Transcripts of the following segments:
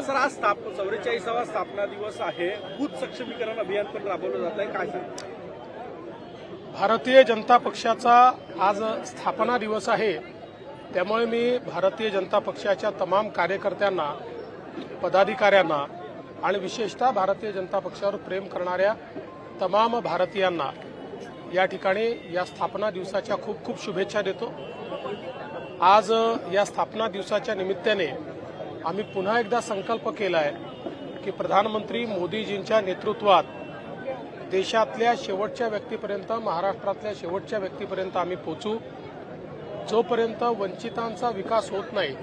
Sir, आज 44वा स्थापना दिवस आहे. बूथ सक्षमीकरण अभियान पण राबवलं जात आहे. काय सांग? भारतीय जनता पक्षाचा आज स्थापना दिवस आहे. त्यामुळे मी भारतीय जनता पक्षाच्या तमाम कार्यकर्त्यांना, पदाधिकाऱ्यांना आणि विशेषतः भारतीय जनता पक्षावर प्रेम करणाऱ्या तमाम भारतीयांना या ठिकाणी या स्थापना दिवसाच्या खूप खूप शुभेच्छा देतो. आज या स्थापना दिवसाच्या निमित्ताने आम्ही पुन्हा एकदा संकल्प केला आहे की प्रधानमंत्री मोदीजींच्या नेतृत्वात देशातल्या शेवटच्या व्यक्तीपर्यंत, महाराष्ट्रातल्या शेवटच्या व्यक्तीपर्यंत आम्ही पोहोचू. जोपर्यंत वंचितांचा विकास होत नाही,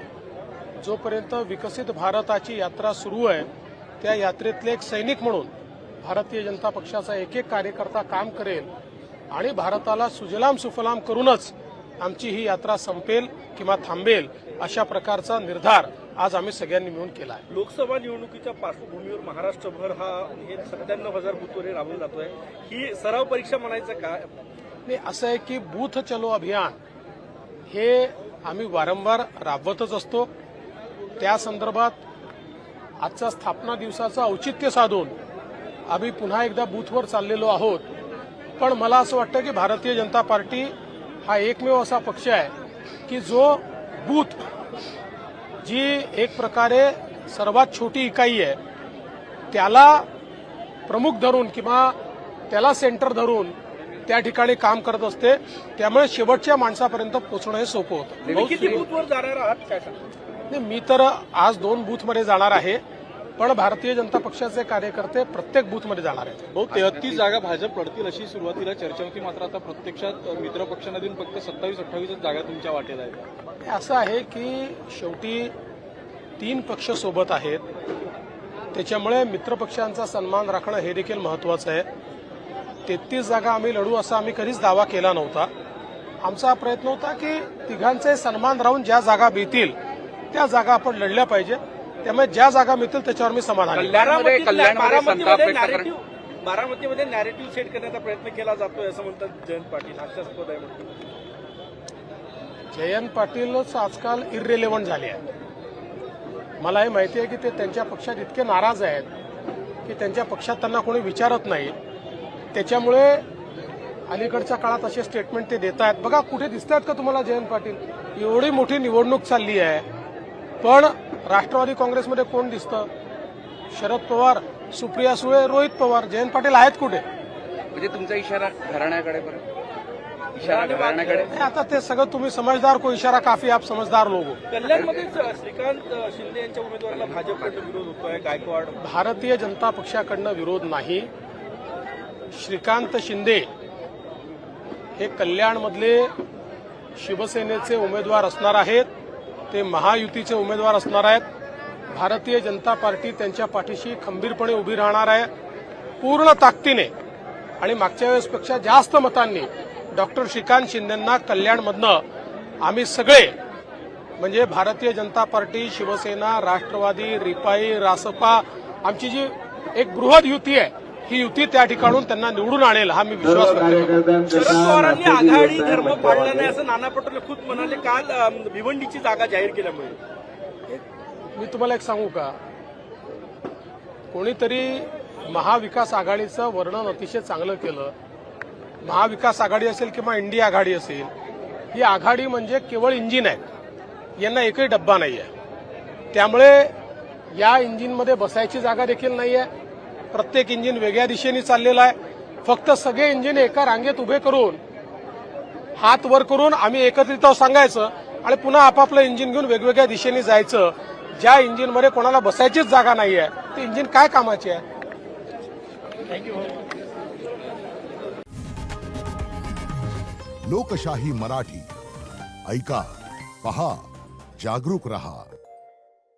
जोपर्यंत विकसित भारताची यात्रा सुरू आहे, त्या यात्रेतले एक सैनिक म्हणून भारतीय जनता पक्षाचा एक एक कार्यकर्ता काम करेल आणि भारताला सुजलाम सुफलाम करूनच आमची ही यात्रा संपेल किंवा थांबेल, अशा प्रकारचा निर्धार आज आम्ही सगळ्यांनी मिळून केला आहे. लोकसभा निवडणुकीच्या पार्श्वभूमीवर महाराष्ट्रभर हे 97,000 बूथवर राबवलं जातोय. ही सराव परीक्षा म्हणायचं काय? नाही, असं आहे की बूथ चलो अभियान हे आम्ही वारंवार राबवतच असतो. त्या संदर्भात आजच्या स्थापना दिवसाचं औचित्य साधून आम्ही पुन्हा एकदा बूथवर चाललेलो आहोत. पण मला असं वाटतं की भारतीय जनता पार्टी हा एकमेव असा पक्ष आहे की जो बूथ, जी एक प्रकारे सर्वात छोटी इकाई आहे, त्याला प्रमुख धरून किंवा त्याला सेंटर धरून त्या ठिकाणी काम करत असते. त्यामुळे शेवटच्या माणसापर्यंत पोहोचणं हे सोपं होतं. किती बूथवर जाणार आहात काय सांगा? नाही, मी तर आज 2 बूथमध्ये जाणार आहे, पण भारतीय जनता पक्षाचे कार्यकर्ते प्रत्येक बूथमध्ये जाणार आहेत. 33 जागा भाजप लढतील अशी सुरुवातीला चर्चा होती, मात्र आता प्रत्यक्षात मित्र पक्षांना देऊन फक्त 27-28 जागा तुमच्या वाटेला आहेत. असं आहे की शेवटी 3 पक्ष सोबत आहेत, त्याच्यामुळे मित्रपक्षांचा सन्मान राखणं हे देखील महत्वाचं आहे. 33 जागा आम्ही लढू असा आम्ही कधीच दावा केला नव्हता. आमचा प्रयत्न होता की तिघांचे सन्मान राहून ज्या जागा मिळतील त्या जागा आपण लढल्या पाहिजे. त्यामुळे ज्या जागा मिळतील त्याच्यावर मी समाधान आहे. बारामतीमध्ये नॅरेटिव्ह सेट करण्याचा प्रयत्न केला जातोय असं म्हणतात जयंत पाटील. हास्यास्पद आहे म्हणतात. जयंत पाटीलच आजकाल इर्रेलेव्हंट झाले आहे. मला हे माहिती आहे की ते त्यांच्या पक्षात इतके नाराज आहेत की त्यांच्या पक्षात त्यांना कोणी विचारत नाही. त्याच्यामुळे अलीकडच्या काळात असे स्टेटमेंट ते देत आहेत. बघा, कुठे दिसत आहेत का तुम्हाला जयंत पाटील? एवढी मोठी निवडणूक चालली आहे, पण राष्ट्रवादी काँग्रेसमध्ये कोण दिसतं? शरद पवार, सुप्रिया सुळे, रोहित पवार. जयंत पाटील आहेत कुठे? म्हणजे तुमचा इशारा घराण्याकडे आता ते सगळं तुम्ही समजदार को इशारा काफी, आप समजदार लोग हो. कल्याणमध्ये श्रीकांत शिंदे यांच्या उमेदवाराला भाजपकडनं विरोध होतोय. गायकवाड. भारतीय जनता पक्षाकडनं विरोध नाही. श्रीकांत शिंदे हे कल्याणमधले शिवसेनेचे उमेदवार असणार आहेत. ते महायुतीचे उमेदवार असणार आहेत. भारतीय जनता पार्टी त्यांच्या पाठीशी खंबीरपणे उभी राहणार आहे, पूर्ण ताकदीने. आणि मागच्या वेळेसपेक्षा जास्त मतांनी डॉक्टर श्रीकांत शिंदेंना कल्याणमधनं आम्ही सगळे, म्हणजे भारतीय जनता पार्टी, शिवसेना, राष्ट्रवादी, रिपाई, रासपा, आमची जी एक बृहद युती आहे, ही युती त्या ठिकाणून त्यांना निवडून आणेल हा मी विश्वास व्यक्त करतो. शरद पवारांनी आघाडी धर्म पाळला नाही असं नाना पटोले खुद म्हणाले काल भिवंडीची जागा जाहीर केल्यामुळे. मी तुम्हाला एक सांगू का, कोणीतरी महाविकास आघाडीचं वर्णन अतिशय चांगलं केलं. महाविकास आघाडी असेल किंवा इंडिया आघाडी असेल, ही आघाडी म्हणजे केवळ इंजिन आहे, यांना एकही डब्बा नाही आहे. त्यामुळे या इंजिनमध्ये बसायची जागा देखील नाही आहे. प्रत्येक इंजिन वेगळ्या दिशेने चाललेलं आहे. फक्त सगळे इंजिन एका रांगेत उभे करून, हात वर करून आम्ही एकत्रित सांगायचं आणि पुन्हा आपापलं इंजिन घेऊन वेगवेगळ्या दिशेने जायचं. ज्या इंजिनमध्ये कोणाला बसायचीच जागा नाही आहे, ते इंजिन काय कामाचे आहे? थँक्यू. लोकशाही मराठी ऐका, पहा, जागरूक रहा.